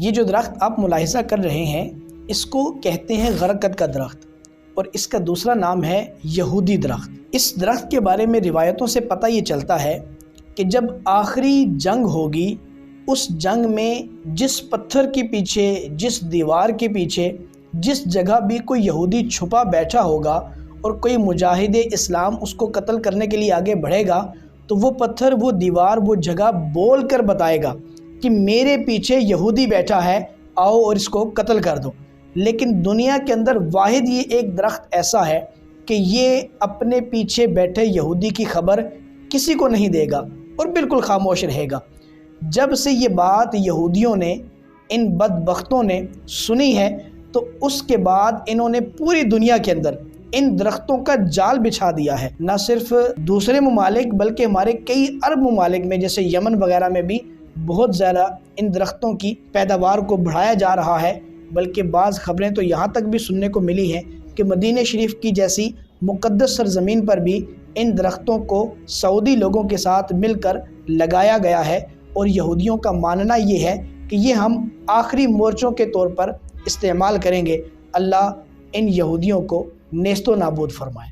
یہ جو درخت آپ ملاحظہ کر رہے ہیں اس کو کہتے ہیں غرقد کا درخت، اور اس کا دوسرا نام ہے یہودی درخت۔ اس درخت کے بارے میں روایتوں سے پتہ یہ چلتا ہے کہ جب آخری جنگ ہوگی، اس جنگ میں جس پتھر کے پیچھے، جس دیوار کے پیچھے، جس جگہ بھی کوئی یہودی چھپا بیٹھا ہوگا اور کوئی مجاہد اسلام اس کو قتل کرنے کے لیے آگے بڑھے گا، تو وہ پتھر، وہ دیوار، وہ جگہ بول کر بتائے گا کہ میرے پیچھے یہودی بیٹھا ہے، آؤ اور اس کو قتل کر دو۔ لیکن دنیا کے اندر واحد یہ ایک درخت ایسا ہے کہ یہ اپنے پیچھے بیٹھے یہودی کی خبر کسی کو نہیں دے گا اور بالکل خاموش رہے گا۔ جب سے یہ بات یہودیوں نے، ان بدبختوں نے سنی ہے، تو اس کے بعد انہوں نے پوری دنیا کے اندر ان درختوں کا جال بچھا دیا ہے۔ نہ صرف دوسرے ممالک بلکہ ہمارے کئی عرب ممالک میں جیسے یمن وغیرہ میں بھی بہت زیادہ ان درختوں کی پیداوار کو بڑھایا جا رہا ہے، بلکہ بعض خبریں تو یہاں تک بھی سننے کو ملی ہیں کہ مدینہ شریف کی جیسی مقدس سرزمین پر بھی ان درختوں کو سعودی لوگوں کے ساتھ مل کر لگایا گیا ہے، اور یہودیوں کا ماننا یہ ہے کہ یہ ہم آخری مورچوں کے طور پر استعمال کریں گے۔ اللہ ان یہودیوں کو نیست و نابود فرمائے۔